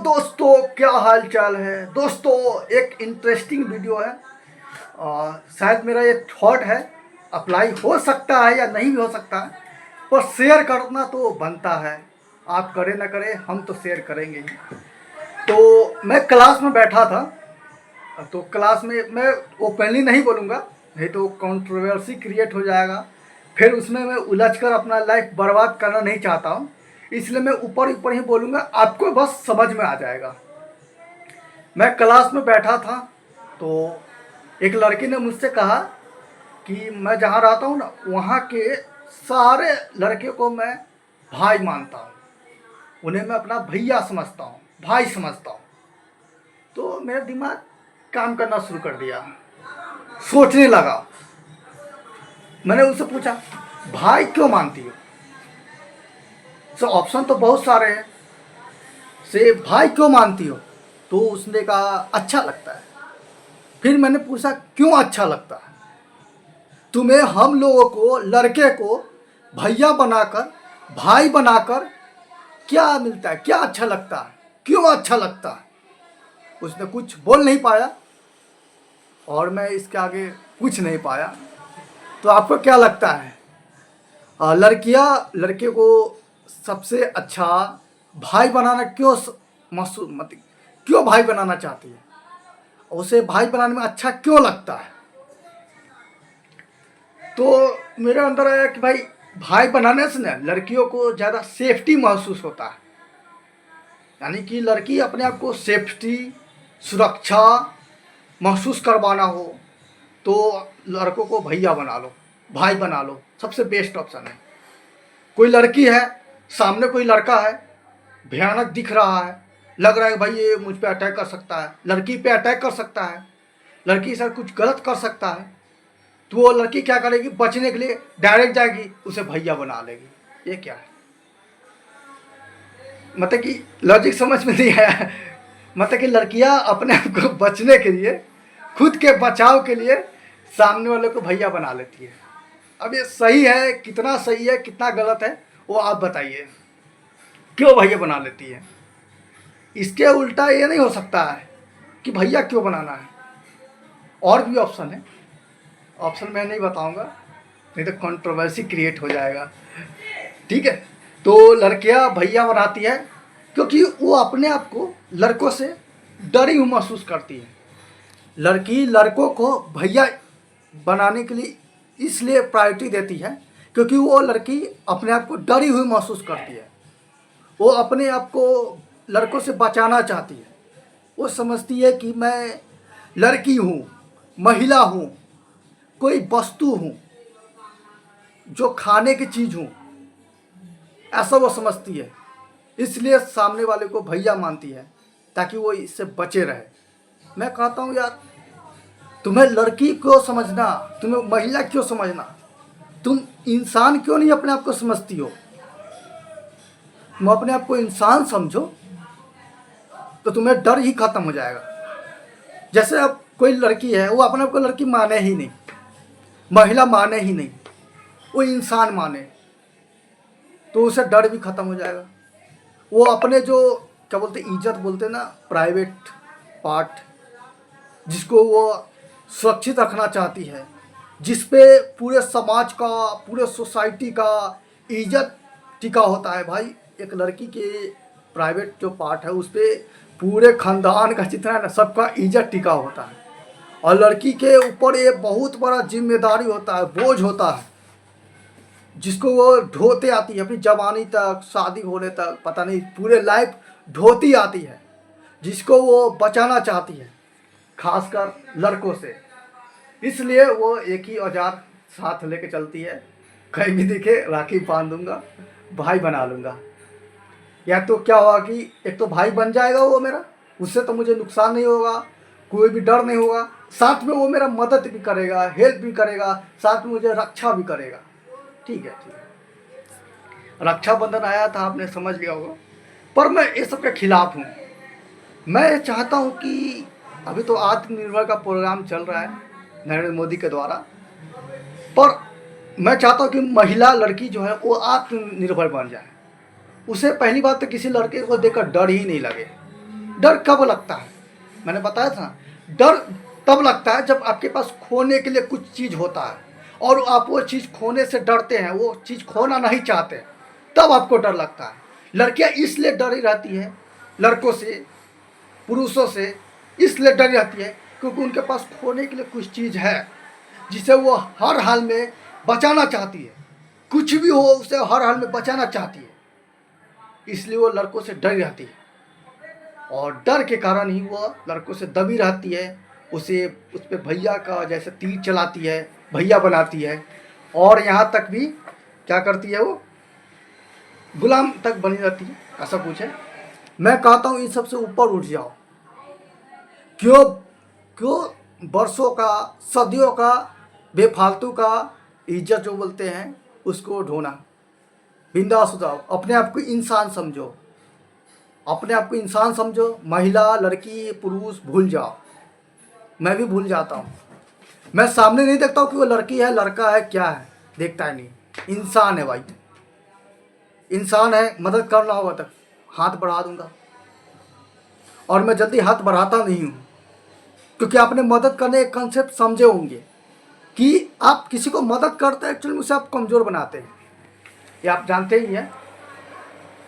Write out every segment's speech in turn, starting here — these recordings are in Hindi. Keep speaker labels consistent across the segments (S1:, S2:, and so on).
S1: दोस्तों, क्या हाल चाल है। दोस्तों, एक इंटरेस्टिंग वीडियो है। शायद मेरा ये थॉट है, अप्लाई हो सकता है या नहीं भी हो सकता है, पर शेयर करना तो बनता है। आप करें ना करें, हम तो शेयर करेंगे ही। तो मैं क्लास में बैठा था, तो क्लास में मैं ओपनली नहीं बोलूँगा, नहीं तो कंट्रोवर्सी क्रिएट हो जाएगा। फिर उसमें मैं उलझ कर अपना लाइफ बर्बाद करना नहीं चाहता हूँ, इसलिए मैं ऊपर ऊपर ही बोलूँगा, आपको बस समझ में आ जाएगा। मैं क्लास में बैठा था, तो एक लड़की ने मुझसे कहा कि मैं जहाँ रहता हूँ ना, वहाँ के सारे लड़के को मैं भाई मानता हूँ, उन्हें मैं अपना भैया समझता हूँ, भाई समझता हूँ। तो मेरा दिमाग काम करना शुरू कर दिया, सोचने लगा। मैंने उससे पूछा, भाई क्यों मानती हो? सो ऑप्शन तो बहुत सारे हैं, से भाई क्यों मानती हो? तो उसने कहा अच्छा लगता है। फिर मैंने पूछा क्यों अच्छा लगता है? तुम्हें हम लोगों को, लड़के को भैया बनाकर, भाई बनाकर क्या मिलता है, क्या अच्छा लगता है, क्यों अच्छा लगता है? उसने कुछ बोल नहीं पाया और मैं इसके आगे कुछ नहीं पाया। तो आपको क्या लगता है, लड़कियां लड़के को सबसे अच्छा भाई बनाना क्यों महसूस मत क्यों भाई बनाना चाहती है, उसे भाई बनाने में अच्छा क्यों लगता है? तो मेरे अंदर आया कि भाई, भाई बनाने से ना लड़कियों को ज़्यादा सेफ्टी महसूस होता है। यानी कि लड़की अपने आप को सेफ्टी, सुरक्षा महसूस करवाना हो तो लड़कों को भैया बना लो, भाई बना लो, सबसे बेस्ट ऑप्शन है। कोई लड़की है, सामने कोई लड़का है, भयानक दिख रहा है, लग रहा है भाई ये मुझ पे अटैक कर सकता है, लड़की पे अटैक कर सकता है, लड़की सर कुछ गलत कर सकता है, तो वो लड़की क्या करेगी, बचने के लिए डायरेक्ट जाएगी, उसे भैया बना लेगी। ये क्या है? मतलब कि लॉजिक समझ में नहीं आया। मतलब कि लड़कियां अपने आप को बचने के लिए, खुद के बचाव के लिए सामने वाले को भैया बना लेती है। अब ये सही है, कितना सही है, कितना गलत है, वो आप बताइए। क्यों भैया बना लेती है? इसके उल्टा ये नहीं हो सकता है कि भैया क्यों बनाना है, और भी ऑप्शन है। ऑप्शन मैं नहीं बताऊंगा, नहीं तो कंट्रोवर्सी क्रिएट हो जाएगा। ठीक है। तो लड़कियां भैया बनाती है क्योंकि वो अपने आप को लड़कों से डरी हुई महसूस करती है। लड़की लड़कों को भैया बनाने के लिए इसलिए प्रायोरिटी देती है क्योंकि वो लड़की अपने आप को डरी हुई महसूस करती है। वो अपने आप को लड़कों से बचाना चाहती है। वो समझती है कि मैं लड़की हूँ, महिला हूँ, कोई वस्तु हूँ, जो खाने की चीज़ हूँ, ऐसा वो समझती है। इसलिए सामने वाले को भैया मानती है ताकि वो इससे बचे रहे। मैं कहता हूँ यार, तुम्हें लड़की क्यों समझना, तुम्हें महिला क्यों समझना, तुम इंसान क्यों नहीं अपने आप को समझती हो? तुम अपने आप को इंसान समझो तो तुम्हें डर ही खत्म हो जाएगा। जैसे अब कोई लड़की है, वो अपने आप को लड़की माने ही नहीं, महिला माने ही नहीं, वो इंसान माने, तो उसे डर भी खत्म हो जाएगा। वो अपने जो क्या बोलते, इज्जत बोलते ना, प्राइवेट पार्ट, जिसको वो सुरक्षित रखना चाहती है, जिस पे पूरे समाज का, पूरे सोसाइटी का इज्जत टिका होता है। भाई, एक लड़की के प्राइवेट जो पार्ट है, उस पे पूरे खानदान का जितना है ना, सबका इज्जत टिका होता है। और लड़की के ऊपर ये बहुत बड़ा जिम्मेदारी होता है, बोझ होता है, जिसको वो ढोते आती है अपनी जवानी तक, शादी होने तक, पता नहीं पूरे लाइफ ढोती आती है, जिसको वो बचाना चाहती है, खासकर लड़कों से। इसलिए वो एक ही औजार साथ लेके चलती है, कहीं भी दिखे राखी बांध दूंगा, भाई बना लूँगा। या तो क्या होगा कि एक तो भाई बन जाएगा वो मेरा, उससे तो मुझे नुकसान नहीं होगा, कोई भी डर नहीं होगा, साथ में वो मेरा मदद भी करेगा, हेल्प भी करेगा, साथ में मुझे रक्षा भी करेगा। ठीक है, ठीक है। रक्षाबंधन आया था, आपने समझ लिया होगा। पर मैं इस सब के खिलाफ हूँ। मैं चाहता हूँ कि अभी तो आत्मनिर्भर का प्रोग्राम चल रहा है नरेंद्र मोदी के द्वारा, पर मैं चाहता हूँ कि महिला लड़की जो है वो आत्मनिर्भर बन जाए। उसे पहली बात तो किसी लड़के को देखकर डर ही नहीं लगे। डर कब लगता है? मैंने बताया था, डर तब लगता है जब आपके पास खोने के लिए कुछ चीज़ होता है और आप वो चीज़ खोने से डरते हैं, वो चीज़ खोना नहीं चाहते, तब आपको डर लगता है। लड़कियां इसलिए डरी रहती हैं लड़कों से, पुरुषों से, इसलिए डरी रहती है क्योंकि उनके पास खोने के लिए कुछ चीज़ है जिसे वो हर हाल में बचाना चाहती है। कुछ भी हो उसे हर हाल में बचाना चाहती है, इसलिए वो लड़कों से डरी रहती है और डर के कारण ही वो लड़कों से दबी रहती है। उसे उस पर भैया का जैसे तीर चलाती है, भैया बनाती है और यहाँ तक भी क्या करती है, वो गुलाम तक बनी रहती है। ऐसा कुछ है। मैं कहता हूँ इन सबसे ऊपर उठ जाओ। क्यों क्यों बरसों का, सदियों का बेफालतू का इज्जत जो बोलते हैं उसको ढोना। बिंदास हो जाओ, अपने आप को इंसान समझो, अपने आप को इंसान समझो। महिला, लड़की, पुरुष भूल जाओ। मैं भी भूल जाता हूँ। मैं सामने नहीं देखता हूँ कि वो लड़की है, लड़का है, क्या है, देखता ही नहीं। इंसान है भाई, इंसान है। मदद करना होगा तक हाथ बढ़ा दूंगा और मैं जल्दी हाथ बढ़ाता नहीं हूँ क्योंकि आपने मदद करने का कंसेप्ट समझे होंगे कि आप किसी को मदद करते हैं एक्चुअली उसे आप कमज़ोर बनाते हैं। ये आप जानते ही हैं,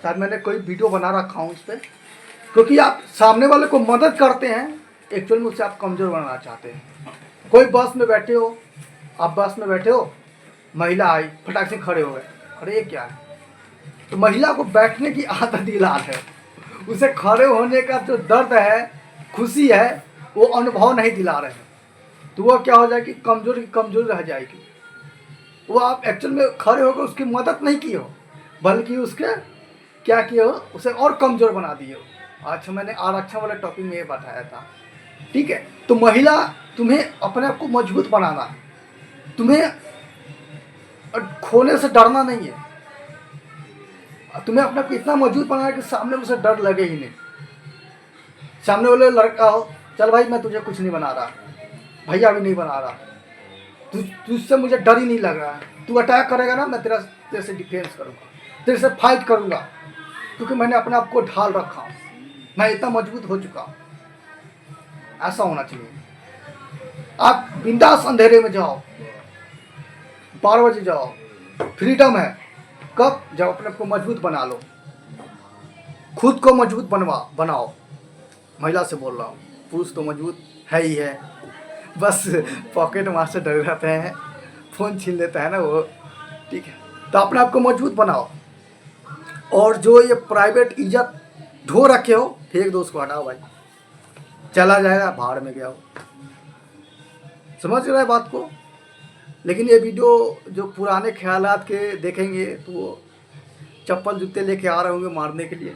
S1: शायद मैंने कोई वीडियो बना रखा हूँ इस पर। क्योंकि आप सामने वाले को मदद करते हैं एक्चुअली में उसे आप कमज़ोर बनाना चाहते हैं। कोई बस में बैठे हो, आप बस में बैठे हो, महिला आई, फटाक से खड़े हो गए। अरे ये क्या है? तो महिला को बैठने की आदत दिला है, उसे खड़े होने का जो दर्द है, खुशी है, वो अनुभव नहीं दिला रहे हैं। तो वो क्या हो जाएगी, कमज़ोर की कमज़ोर रह जाएगी। वो आप एक्चुअल में खड़े होकर उसकी मदद नहीं की हो, बल्कि उसके क्या किए हो, उसे और कमज़ोर बना दिए हो। अच्छा, मैंने आरक्षण वाले टॉपिक में ये बताया था, ठीक है। तो महिला, तुम्हें अपने आप को मजबूत बनाना है, तुम्हें खोने से डरना नहीं है। तुम्हें अपने आप को इतना मजबूत बनाना है कि सामने उसे डर लगे ही नहीं। सामने वाले लड़का हो, चल भाई मैं तुझे कुछ नहीं बना रहा, भैया भी नहीं बना रहा, तुझसे मुझे डर ही नहीं लग रहा है। तू अटैक करेगा ना, मैं तेरे से डिफेंस करूँगा, तेरे से फाइट करूँगा, क्योंकि मैंने अपने आप को ढाल रखा हूँ, मैं इतना मजबूत हो चुका हूँ। ऐसा होना चाहिए। आप बिंदास अंधेरे में जाओ, 12 बजे जाओ, फ्रीडम है। कब? जब अपने आप को मजबूत बना लो, खुद को मजबूत बनाओ। महिला से बोल रहा हूँ, पुरुष तो मजबूत है ही है, बस पॉकेट मार से डरे रहते हैं, फ़ोन छीन लेता है ना वो, ठीक है। तो अपने आप को मजबूत बनाओ और जो ये प्राइवेट इज्जत ढो रखे हो, फेंक दो उसको, हटाओ भाई, चला जाएगा, भाड़ में गया हो। समझ रहे हैं बात को? लेकिन ये वीडियो जो पुराने ख्यालात के देखेंगे तो वो चप्पल जूते लेके आ रहे होंगे मारने के लिए,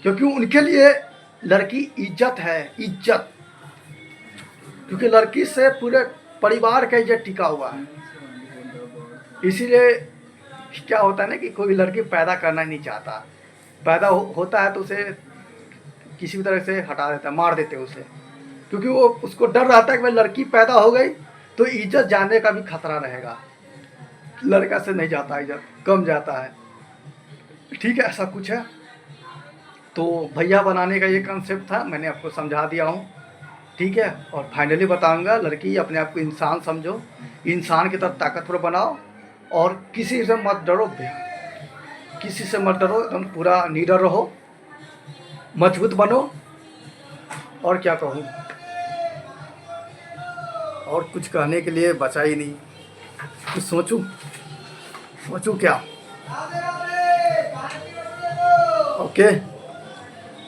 S1: क्योंकि उनके लिए लड़की इज्जत है, इज्जत। क्योंकि लड़की से पूरे परिवार का इज्जत टिका हुआ है। इसीलिए क्या होता है ना कि कोई लड़की पैदा करना नहीं चाहता, पैदा होता है तो उसे किसी भी तरह से हटा देता है, मार देते हैं उसे, क्योंकि वो उसको डर रहता है कि भाई लड़की पैदा हो गई तो इज्जत जाने का भी खतरा रहेगा। लड़का से नहीं जाता, इज्जत कम जाता है, ठीक है। ऐसा कुछ है। तो भैया बनाने का ये कंसेप्ट था, मैंने आपको समझा दिया हूँ, ठीक है। और फाइनली बताऊंगा, लड़की अपने आप को इंसान समझो, इंसान की तरफ ताकतवर बनाओ और किसी से मत डरो, किसी से मत डरो, एकदम पूरा निडर रहो, मजबूत बनो। और क्या कहूँ, और कुछ कहने के लिए बचा ही नहीं। कुछ सोचूं क्या? ओके,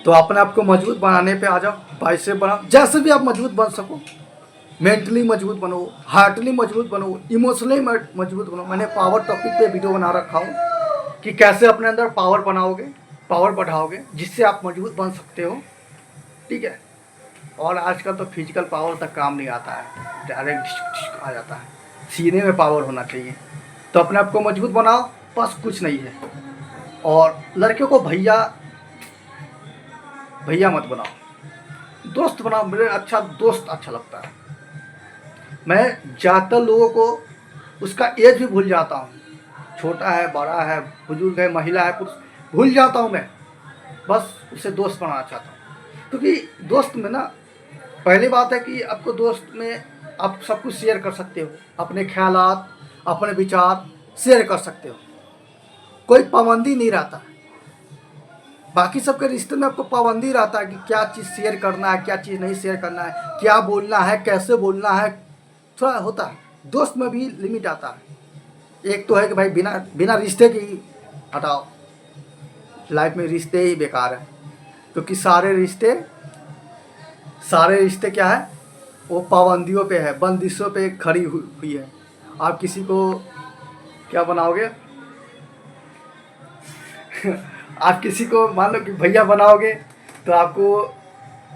S1: तो अपने आप को मजबूत बनाने पे आ जाओ, बाइसेप बनाओ, जैसे भी आप मजबूत बन सको। मेंटली मजबूत बनो, हार्टली मजबूत बनो, इमोशनली मजबूत बनो। मैंने पावर टॉपिक पे वीडियो बना रखा हूँ कि कैसे अपने अंदर पावर बनाओगे, पावर बढ़ाओगे, जिससे आप मजबूत बन सकते हो, ठीक है। और आजकल तो फिजिकल पावर तक काम नहीं आता है, डायरेक्ट आ जाता है, सीने में पावर होना चाहिए। तो अपने आप को मजबूत बनाओ, बस कुछ नहीं है। और लड़कियों को भैया मत बनाओ, दोस्त बनाओ। मेरे अच्छा दोस्त अच्छा लगता है। मैं ज़्यादातर लोगों को उसका एज भी भूल जाता हूँ, छोटा है, बड़ा है, बुजुर्ग है, महिला है, पुरुष, भूल जाता हूँ मैं, बस उसे दोस्त बनाना चाहता हूँ। क्योंकि दोस्त में ना पहली बात है कि आपको दोस्त में आप सब कुछ शेयर कर सकते हो, अपने ख्यालात, अपने विचार शेयर कर सकते हो, कोई पाबंदी नहीं रहता। बाकी सबके रिश्ते में आपको पाबंदी रहता है कि क्या चीज़ शेयर करना है, क्या चीज़ नहीं शेयर करना है, क्या बोलना है, कैसे बोलना है, थोड़ा होता है। दोस्त में भी लिमिट आता है। एक तो है कि भाई बिना बिना रिश्ते के ही हटाओ, लाइफ में रिश्ते ही बेकार है, क्योंकि सारे रिश्ते क्या है, वो पाबंदियों पे है, बंदिशों पे खड़ी हुई है। आप किसी को क्या बनाओगे आप किसी को मान लो कि भैया बनाओगे तो आपको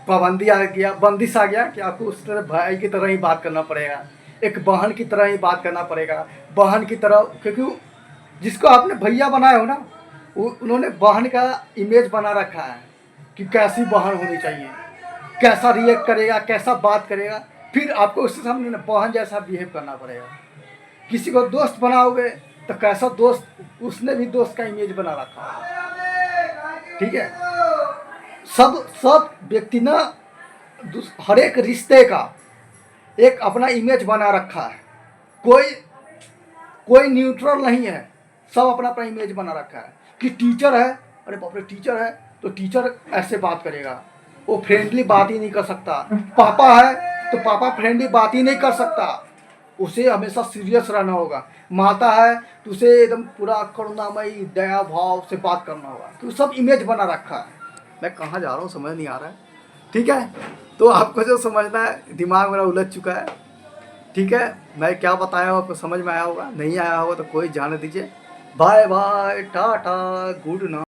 S1: पाबंदी आ गया, बंदिश आ गया कि आपको उस तरह भाई की तरह ही बात करना पड़ेगा, एक बहन की तरह ही बात करना पड़ेगा, बहन की तरह। क्योंकि जिसको आपने भैया बनाए हो ना, वो उन्होंने बहन का इमेज बना रखा है कि कैसी बहन होनी चाहिए, कैसा रिएक्ट करेगा, कैसा बात करेगा, फिर आपको उसके सामने ना बहन जैसा बिहेव करना पड़ेगा। किसी को दोस्त बनाओगे तो कैसा दोस्त, उसने भी दोस्त का इमेज बना रखा है, ठीक है। सब सब व्यक्ति ना हर एक रिश्ते का एक अपना इमेज बना रखा है, कोई कोई न्यूट्रल नहीं है, सब अपना अपना इमेज बना रखा है। कि टीचर है, अरे बाप रे टीचर है तो टीचर ऐसे बात करेगा, वो फ्रेंडली बात ही नहीं कर सकता। पापा है तो पापा फ्रेंडली बात ही नहीं कर सकता, उसे हमेशा सीरियस रहना होगा। माता है तो उसे एकदम पूरा करुणामयी दया भाव से बात करना होगा। तो सब इमेज बना रखा है। मैं कहाँ जा रहा हूँ समझ नहीं आ रहा है, ठीक है। तो आपको जो समझना है, दिमाग मेरा उलझ चुका है, ठीक है। मैं क्या बताया हूँ आपको समझ में आया होगा, नहीं आया होगा तो कोई जाने दीजिए। Bye bye, tata, good night.